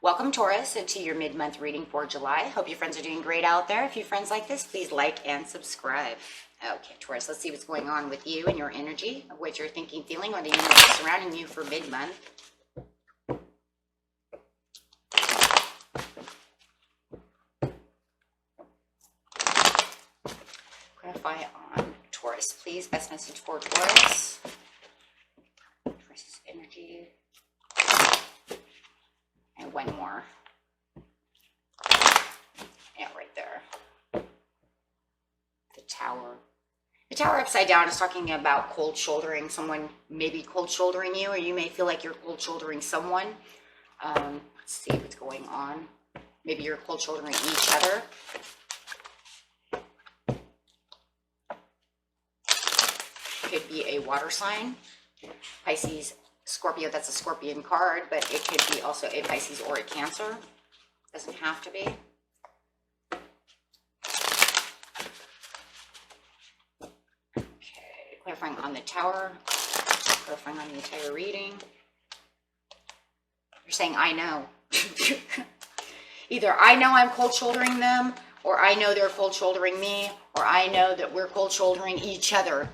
Welcome, Taurus, into your mid-month reading for July. Hope your friends are doing great out there. If you friends like this, please like and subscribe. Okay, Taurus, let's see what's going on with you and your energy, what you're thinking, feeling, or the universe surrounding you for mid-month. Clarify on Taurus, please. Best message for Taurus. Taurus's energy. And one more. Yeah, right there. The Tower. The Tower upside down is talking about cold shouldering. Someone may be cold shouldering you, or you may feel like you're cold shouldering someone. Let's see what's going on. Maybe you're cold shouldering each other. Could be a water sign. Pisces, Scorpio, that's a Scorpion card, but it could be also a Pisces or a Cancer. Doesn't have to be. Okay, clarifying on the Tower, clarifying on the entire reading. You're saying, I know. Either I know I'm cold shouldering them, or I know they're cold shouldering me, or I know that we're cold shouldering each other.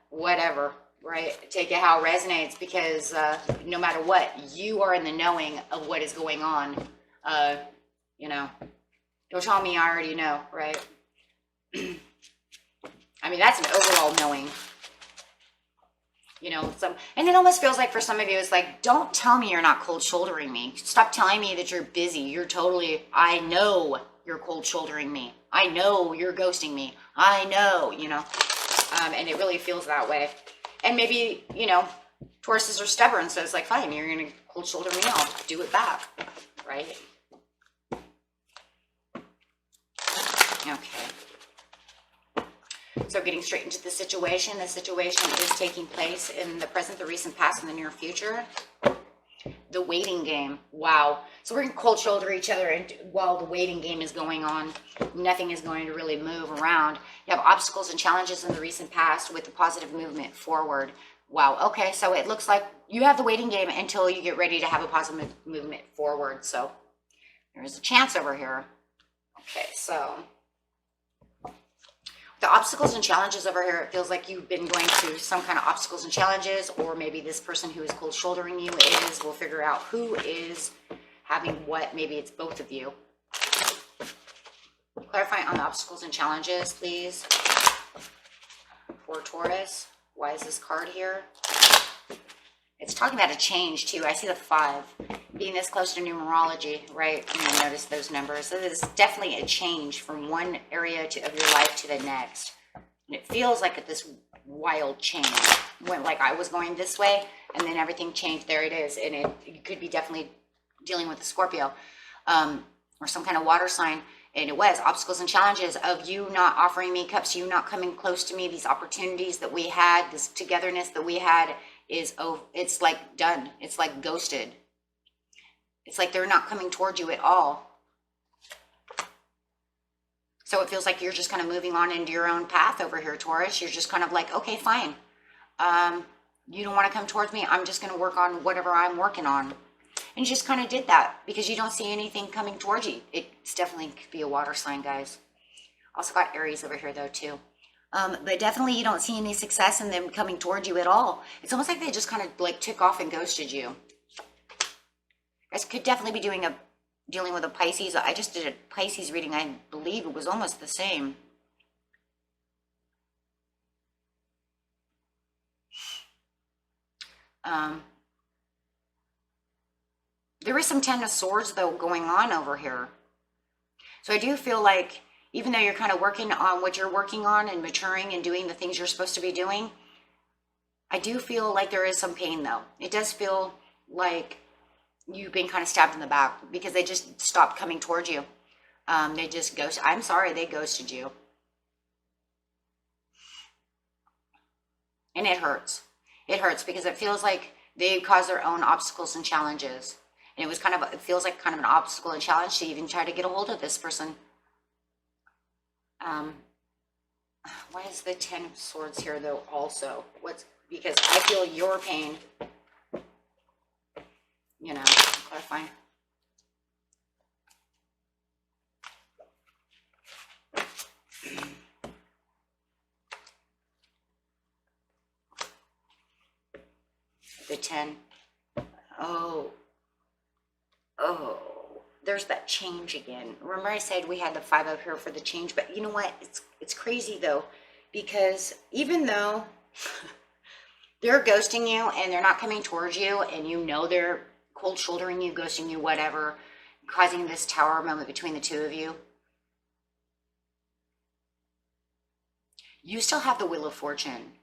Whatever. Right? Take it how it resonates, because no matter what, you are in the knowing of what is going on. You know, don't tell me I already know, right? I mean, that's an overall knowing. You know, and it almost feels like for some of you, it's like, don't tell me you're not cold shouldering me. Stop telling me that you're busy. You're totally, I know you're cold shouldering me. I know you're ghosting me. I know, you know, and it really feels that way. And maybe, you know, Tauruses are stubborn, so it's like, fine, you're going to cold shoulder me, I'll do it back, right? Okay. So getting straight into the situation is taking place in the present, the recent past, and the near future. The waiting game. Wow. So we're going to cold shoulder each other, and while the waiting game is going on, nothing is going to really move around. You have obstacles and challenges in the recent past with the positive movement forward. Wow. Okay. So it looks like you have the waiting game until you get ready to have a positive movement forward. So there is a chance over here. Okay. So the obstacles and challenges over here, it feels like you've been going through some kind of obstacles and challenges, or maybe this person who is cold shouldering you is. We'll figure out who is having what. Maybe it's both of you. Clarify on the obstacles and challenges, please, for Taurus. Why is this card here? It's talking about a change too. I see the 5 being this close to numerology, right? And you notice those numbers. So there's definitely a change from one area of your life to the next. And it feels like this wild change. Went like I was going this way, and then everything changed. There it is. And it could be definitely dealing with a Scorpio or some kind of water sign. And it was obstacles and challenges of you not offering me cups, you not coming close to me, these opportunities that we had, this togetherness that we had is over. It's like done. It's like ghosted. It's like they're not coming towards you at all. So it feels like you're just kind of moving on into your own path over here, Taurus. You're just kind of like, okay, fine. You don't want to come towards me. I'm just going to work on whatever I'm working on. And you just kind of did that because you don't see anything coming towards you. It's definitely could be a water sign, guys. Also got Aries over here, though, too. But definitely you don't see any success in them coming towards you at all. It's almost like they just kind of like took off and ghosted you. Guys could definitely be dealing with a Pisces. I just did a Pisces reading. I believe it was almost the same. There is some 10 of Swords, though, going on over here. So I do feel like even though you're kind of working on what you're working on and maturing and doing the things you're supposed to be doing, I do feel like there is some pain, though. It does feel like you've been kind of stabbed in the back because they just stopped coming towards you. They just ghosted. I'm sorry, they ghosted you. And it hurts. It hurts because it feels like they caused their own obstacles and challenges. And it was kind of, it feels like kind of an obstacle and challenge to even try to get a hold of this person. Why is the 10 of Swords here, though, also? Because I feel your pain. You know, clarifying. 10. Oh, there's that change again. Remember I said we had the 5 up here for the change, but you know what? It's crazy though, because even though they're ghosting you and they're not coming towards you, and you know they're cold shouldering you, ghosting you, whatever, causing this tower moment between the two of you, you still have the Wheel of Fortune.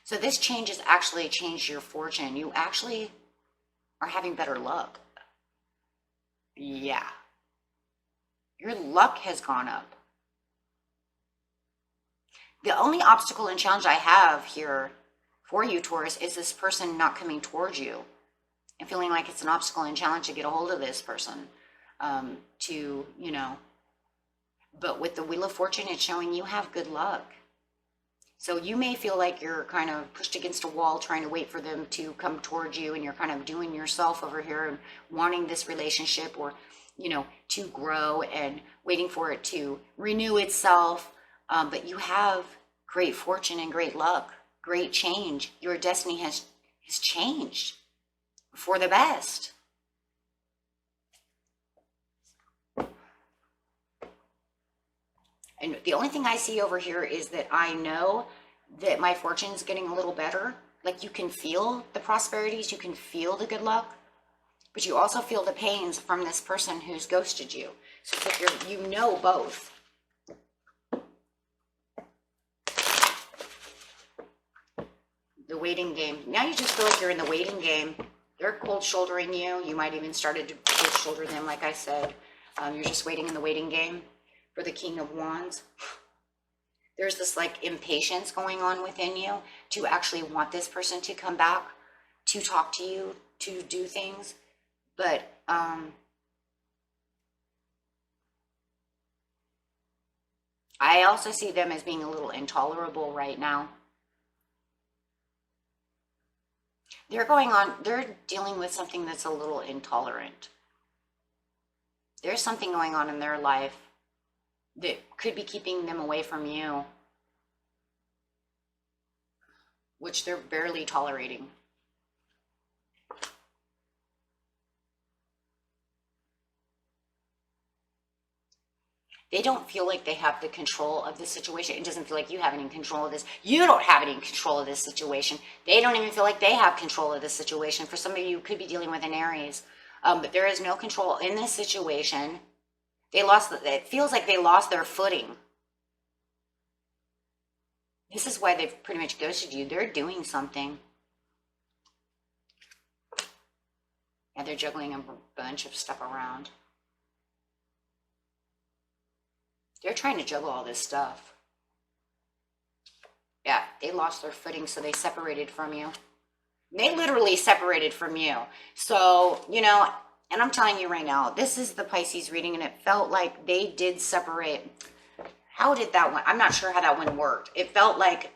So this change has actually changed your fortune. You actually are having better luck. Yeah. Your luck has gone up. The only obstacle and challenge I have here for you, Taurus, is this person not coming towards you and feeling like it's an obstacle and challenge to get a hold of this person. But with the Wheel of Fortune, it's showing you have good luck. So you may feel like you're kind of pushed against a wall trying to wait for them to come towards you, and you're kind of doing yourself over here and wanting this relationship, or, to grow and waiting for it to renew itself. But you have great fortune and great luck, great change. Your destiny has changed for the best. And the only thing I see over here is that I know that my fortune's getting a little better. Like, you can feel the prosperities, you can feel the good luck, but you also feel the pains from this person who's ghosted you. So it's like you know both. The waiting game. Now you just feel like you're in the waiting game. They're cold shouldering you. You might even started to cold shoulder them, like I said. You're just waiting in the waiting game for the King of Wands. There's this like impatience going on within you to actually want this person to come back, to talk to you, to do things. But I also see them as being a little intolerable right now. They're dealing with something that's a little intolerant. There's something going on in their life that could be keeping them away from you, which they're barely tolerating. They don't feel like they have the control of this situation. It doesn't feel like you have any control of this. You don't have any control of this situation. They don't even feel like they have control of this situation. For some of you, could be dealing with an Aries. But there is no control in this situation. It feels like they lost their footing. This is why they've pretty much ghosted you. They're doing something. Yeah, they're juggling a bunch of stuff around. They're trying to juggle all this stuff. Yeah, they lost their footing, so they separated from you. They literally separated from you. So, and I'm telling you right now, this is the Pisces reading, and it felt like they did separate. How did that one? I'm not sure how that one worked. It felt like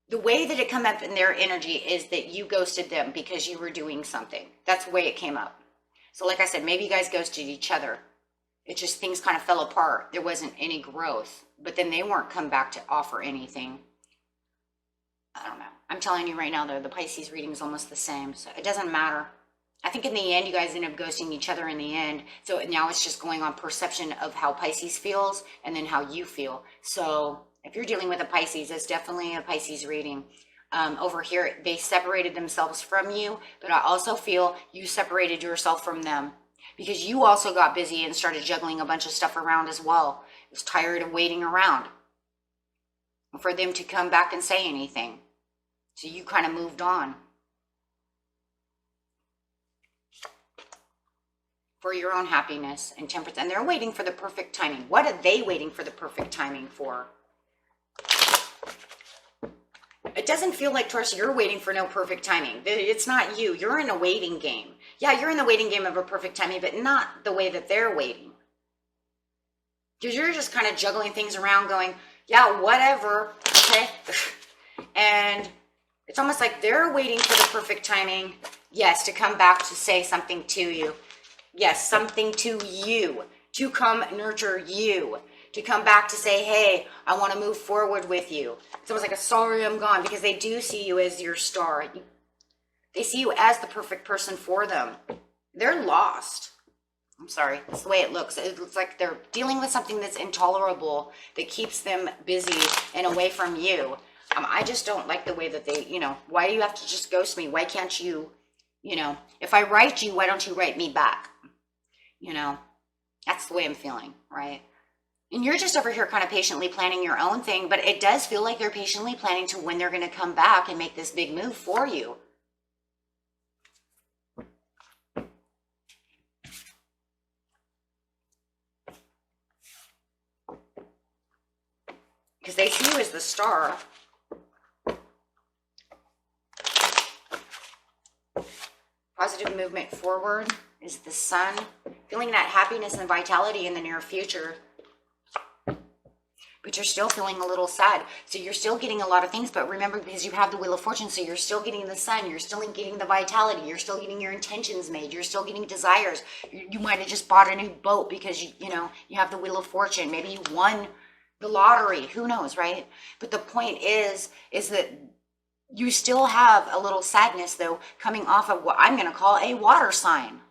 the way that it came up in their energy is that you ghosted them because you were doing something. That's the way it came up. So like I said, maybe you guys ghosted each other. It just, things kind of fell apart. There wasn't any growth. But then they weren't come back to offer anything. I don't know. I'm telling you right now, though, the Pisces reading is almost the same. So it doesn't matter. I think in the end, you guys end up ghosting each other in the end. So now it's just going on perception of how Pisces feels and then how you feel. So if you're dealing with a Pisces, it's definitely a Pisces reading. Over here, they separated themselves from you, but I also feel you separated yourself from them because you also got busy and started juggling a bunch of stuff around as well. I was tired of waiting around for them to come back and say anything. So you kind of moved on. For your own happiness and temperance. And they're waiting for the perfect timing. What are they waiting for the perfect timing for? It doesn't feel like, Taurus, you're waiting for no perfect timing. It's not you. You're in a waiting game. Yeah, you're in the waiting game of a perfect timing, but not the way that they're waiting. Because you're just kind of juggling things around going, yeah, whatever, okay? And it's almost like they're waiting for the perfect timing, yes, to come back to say something to you. Yes, something to you, to come nurture you, to come back to say, hey, I want to move forward with you. It's almost like a sorry, I'm gone, because they do see you as your star. They see you as the perfect person for them. They're lost. I'm sorry, that's the way it looks. It looks like they're dealing with something that's intolerable, that keeps them busy and away from you. I just don't like the way that they, why do you have to just ghost me? Why can't you, if I write you, why don't you write me back? That's the way I'm feeling, right? And you're just over here kind of patiently planning your own thing, but it does feel like they're patiently planning to when they're going to come back and make this big move for you. Because they see you as the star. Positive movement forward is the sun. Feeling that happiness and vitality in the near future. But you're still feeling a little sad. So you're still getting a lot of things. But remember, because you have the Wheel of Fortune, so you're still getting the sun. You're still getting the vitality. You're still getting your intentions made. You're still getting desires. You might have just bought a new boat because, you have the Wheel of Fortune. Maybe you won the lottery. Who knows, right? But the point is that you still have a little sadness, though, coming off of what I'm going to call a water sign.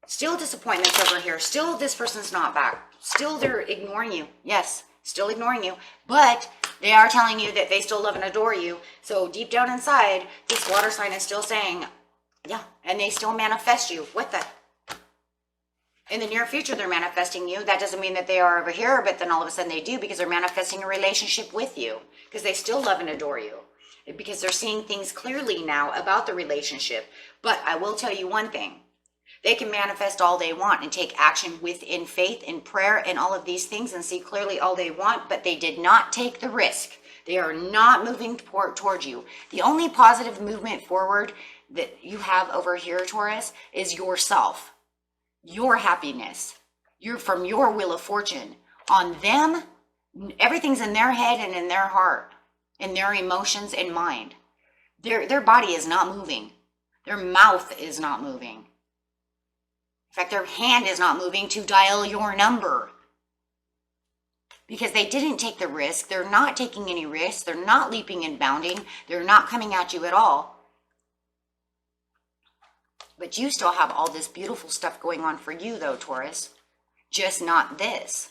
Still disappointments over here. Still this person's not back. Still they're ignoring you. Yes, still ignoring you. But they are telling you that they still love and adore you. So deep down inside, this water sign is still saying, yeah, and they still manifest you. What the? In the near future, they're manifesting you. That doesn't mean that they are over here, but then all of a sudden they do, because they're manifesting a relationship with you. Because they still love and adore you. Because they're seeing things clearly now about the relationship. But I will tell you one thing. They can manifest all they want and take action within faith and prayer and all of these things and see clearly all they want, but they did not take the risk. They are not moving towards you. The only positive movement forward that you have over here, Taurus, is yourself. Your happiness. You're from your Wheel of Fortune. On them, everything's in their head and in their heart, in their emotions and mind. Their body is not moving. Their mouth is not moving. In fact, their hand is not moving to dial your number. Because they didn't take the risk. They're not taking any risks. They're not leaping and bounding. They're not coming at you at all. But you still have all this beautiful stuff going on for you, though, Taurus. Just not this.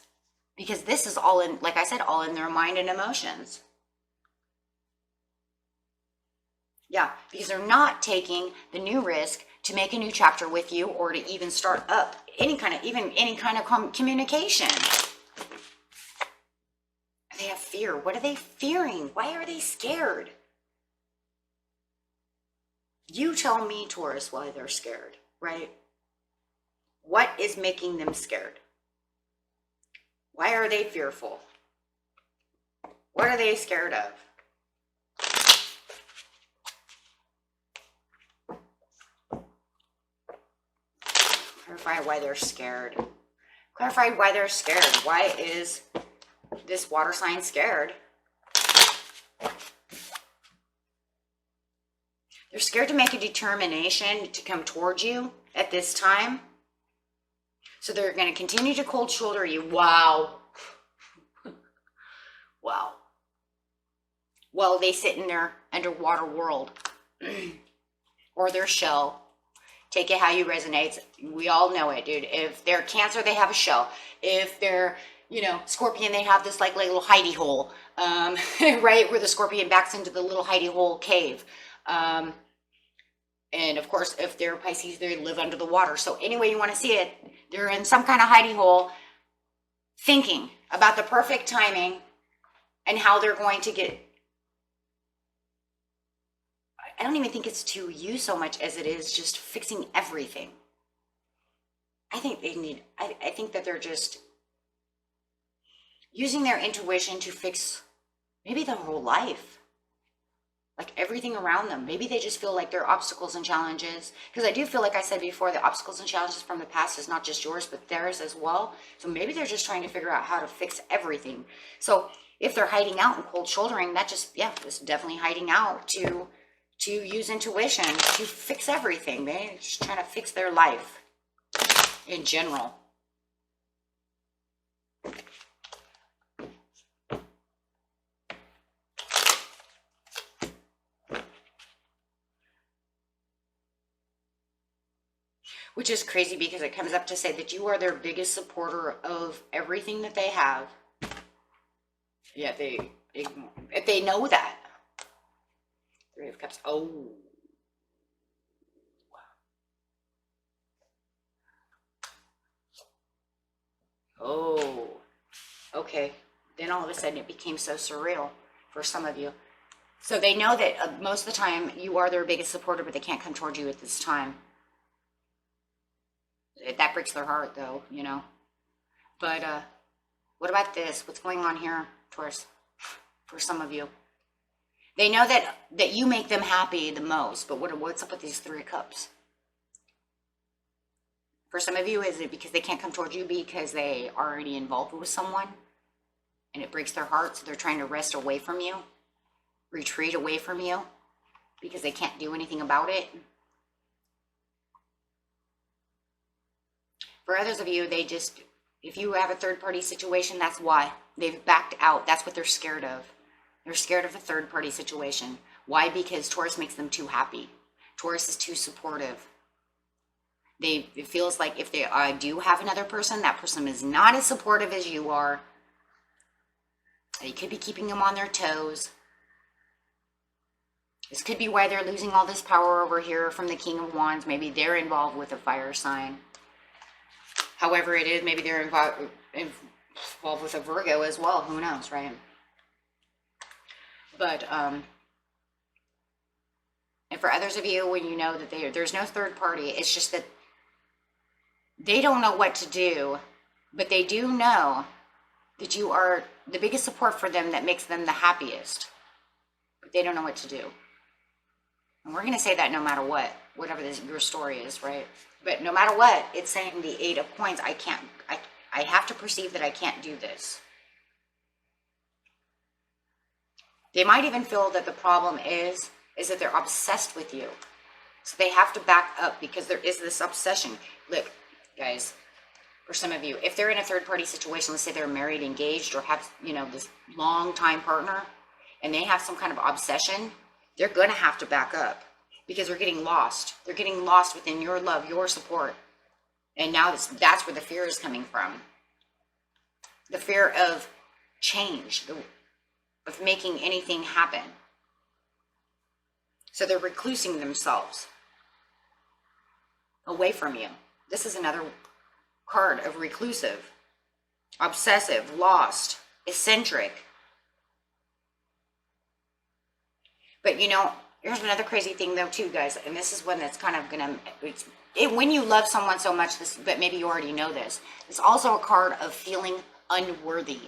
Because this is all in, like I said, all in their mind and emotions. Yeah, because they're not taking the new risk to make a new chapter with you or to even start up any kind of communication. They have fear. What are they fearing? Why are they scared? You tell me, Taurus, why they're scared, right? What is making them scared? Why are they fearful? What are they scared of? Clarify why they're scared. Clarify why they're scared. Why is this water sign scared? They're scared to make a determination to come towards you at this time. So they're going to continue to cold shoulder you. Wow. Wow. While they sit in their underwater world or their shell. Take it how you resonate. We all know it, dude. If they're Cancer, they have a shell. If they're, Scorpion, they have this like little hidey hole, right? Where the Scorpion backs into the little hidey hole cave. And of course, if they're Pisces, they live under the water. So any way you want to see it, they're in some kind of hidey hole thinking about the perfect timing and how they're going to get. I don't even think it's to you so much as it is just fixing everything. I think I think that they're just using their intuition to fix maybe their whole life. Like everything around them. Maybe they just feel like there are obstacles and challenges. Because I do feel, like I said before, the obstacles and challenges from the past is not just yours, but theirs as well. So maybe they're just trying to figure out how to fix everything. So if they're hiding out and cold shouldering, that just, it's definitely hiding out to use intuition to fix everything. They're just trying to fix their life. in general. Which is crazy because it comes up to say that you are their biggest supporter of everything that they have. Yeah, if they know that. Three of Cups. Oh. Oh. Okay. Then all of a sudden it became so surreal for some of you. So they know that most of the time you are their biggest supporter, but they can't come towards you at this time. That breaks their heart, though, you know. But what about this? What's going on here, Taurus, for some of you? They know that you make them happy the most, but what's up with these Three of Cups? For some of you, is it because they can't come towards you because they are already involved with someone and it breaks their heart, so they're trying to rest away from you, retreat away from you because they can't do anything about it? For others of you, if you have a third-party situation, that's why. They've backed out. That's what they're scared of. They're scared of a third-party situation. Why? Because Taurus makes them too happy. Taurus is too supportive. It feels like if they do have another person, that person is not as supportive as you are. They could be keeping them on their toes. This could be why they're losing all this power over here from the King of Wands. Maybe they're involved with a fire sign. However it is, maybe they're involved with a Virgo as well. Who knows, right? But, and for others of you, when you know that there's no third party, it's just that they don't know what to do, but they do know that you are the biggest support for them that makes them the happiest. But they don't know what to do. And we're going to say that no matter what, whatever your story is, right? But no matter what, it's saying the Eight of Coins, I have to perceive that I can't do this. They might even feel that the problem is that they're obsessed with you. So they have to back up because there is this obsession. Look, guys, for some of you, if they're in a third-party situation, let's say they're married, engaged, or have, this long-time partner, and they have some kind of obsession, they're going to have to back up. Because they're getting lost. They're getting lost within your love, your support. And now that's where the fear is coming from. The fear of change, of making anything happen. So they're reclusing themselves away from you. This is another card of reclusive, obsessive, lost, eccentric. But here's another crazy thing though too, guys, and this is one that's kind of gonna, when you love someone so much, but maybe you already know this, it's also a card of feeling unworthy.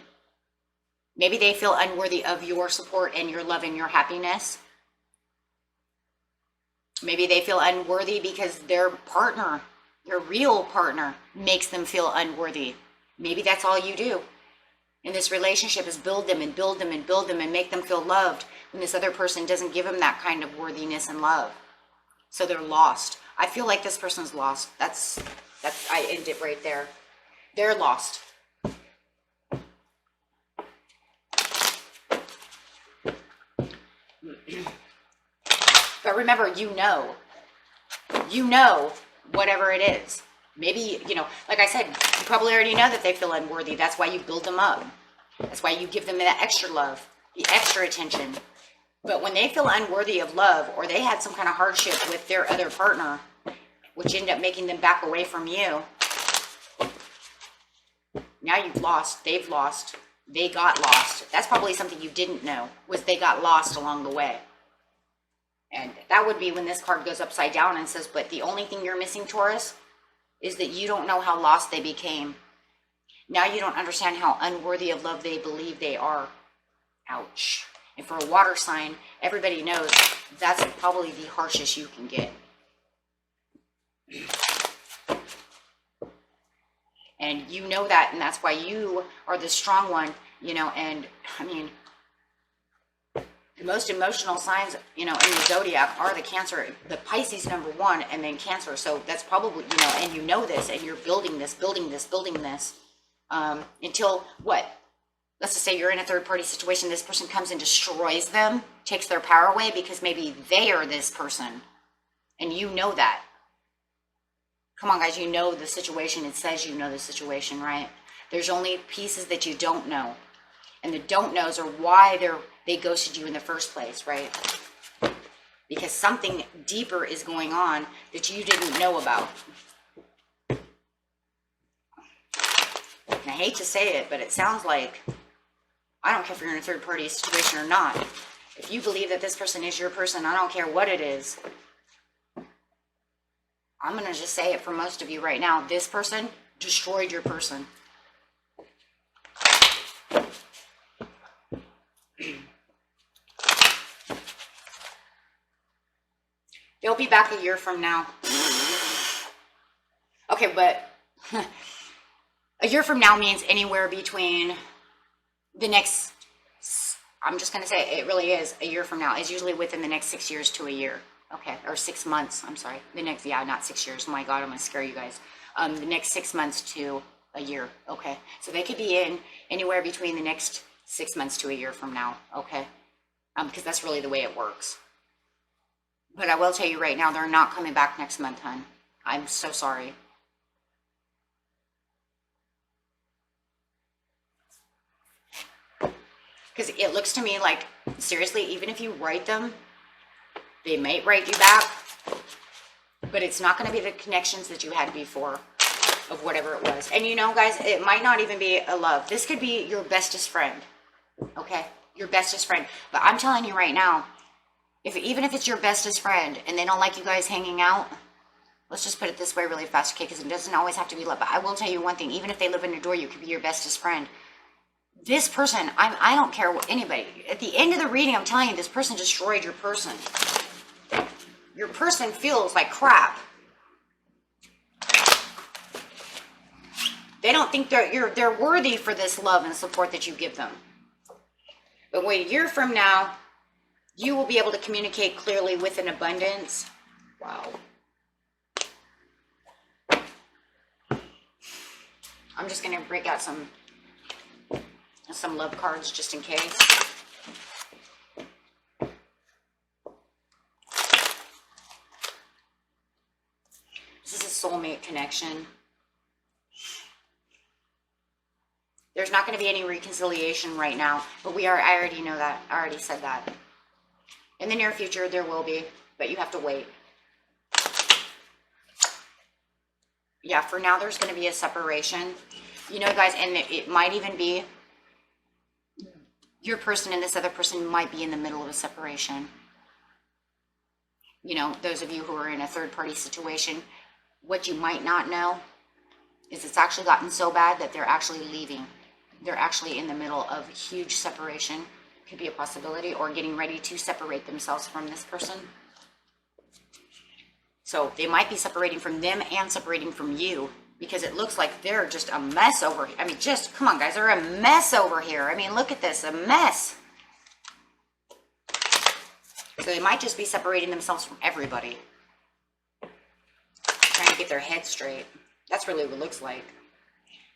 Maybe they feel unworthy of your support and your love and your happiness. Maybe they feel unworthy because their partner, their real partner, makes them feel unworthy. Maybe that's all you do in this relationship is build them and build them and build them and make them feel loved when this other person doesn't give them that kind of worthiness and love. So they're lost. I feel like this person's lost. That's I end it right there. They're lost. But remember, you know whatever it is. Maybe, like I said, you probably already know that they feel unworthy. That's why you build them up. That's why you give them that extra love, the extra attention. But when they feel unworthy of love, or they had some kind of hardship with their other partner, which ended up making them back away from you, now you've lost, they've lost, they got lost. That's probably something you didn't know, was they got lost along the way. And that would be when this card goes upside down and says, but the only thing you're missing, Taurus, is that you don't know how lost they became. Now you don't understand how unworthy of love they believe they are. Ouch. And for a water sign, everybody knows that's probably the harshest you can get. And you know that, and that's why you are the strong one, and I mean, The most emotional signs, you know, in the zodiac are the Cancer, the Pisces #1, and then Cancer. So that's probably, you know, and you know this, and you're building this, until what? Let's just say you're in a third party situation. This person comes and destroys them, takes their power away because maybe they are this person, and you know that. Come on, guys, you know the situation. It says you know the situation, right? There's only pieces that you don't know. And the don't knows are why they ghosted you in the first place, right? Because something deeper is going on that you didn't know about. And I hate to say it, but it sounds like, I don't care if you're in a third party situation or not. If you believe that this person is your person, I don't care what it is. I'm going to just say it for most of you right now. This person destroyed your person. They'll be back a year from now. Okay, but a year from now means anywhere between the next, I'm just going to say it really is a year from now. It's usually within the next 6 years to a year. Okay, or 6 months, I'm sorry. The next, yeah, not 6 years. Oh my God, I'm going to scare you guys. The next 6 months to a year, okay? So they could be in anywhere between the next 6 months to a year from now, okay? Because that's really the way it works. But I will tell you right now, they're not coming back next month, hon. I'm so sorry. Because it looks to me like, seriously, even if you write them, they might write you back, but it's not going to be the connections that you had before of whatever it was. And you know, guys, it might not even be a love. This could be your bestest friend, okay? Your bestest friend. But I'm telling you right now, even if it's your bestest friend and they don't like you guys hanging out, let's just put it this way really fast, okay? Because it doesn't always have to be love. But I will tell you one thing, even if they live in your door, you could be your bestest friend. This person, I don't care what anybody, at the end of the reading, I'm telling you, this person destroyed your person. Your person feels like crap. They don't think they're worthy for this love and support that you give them. But wait, a year from now, you will be able to communicate clearly with an abundance. Wow. I'm just going to break out some love cards just in case. This is a soulmate connection. There's not going to be any reconciliation right now, but I already know that. I already said that. In the near future, there will be, but you have to wait. Yeah, for now, there's going to be a separation. You know, guys, and it might even be your person and this other person might be in the middle of a separation. You know, those of you who are in a third-party situation, what you might not know is it's actually gotten so bad that they're actually leaving. They're actually in the middle of a huge separation. Could be a possibility, or getting ready to separate themselves from this person. So they might be separating from them and separating from you, because it looks like they're just a mess over here. I mean, just, come on, guys, they're a mess over here. I mean, look at this, a mess. So they might just be separating themselves from everybody. Trying to get their head straight. That's really what it looks like.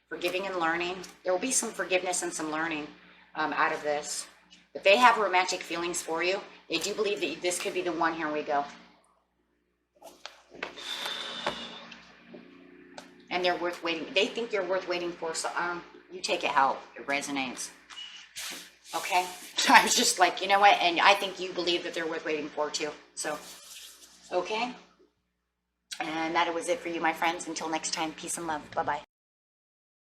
Forgiving and learning. There will be some forgiveness and some learning out of this. If they have romantic feelings for you, they do believe that this could be the one. Here we go. And they're worth waiting. They think you're worth waiting for, so you take it how it resonates. Okay? I was just like, you know what? And I think you believe that they're worth waiting for too. So, okay? And that was it for you, my friends. Until next time, peace and love. Bye-bye.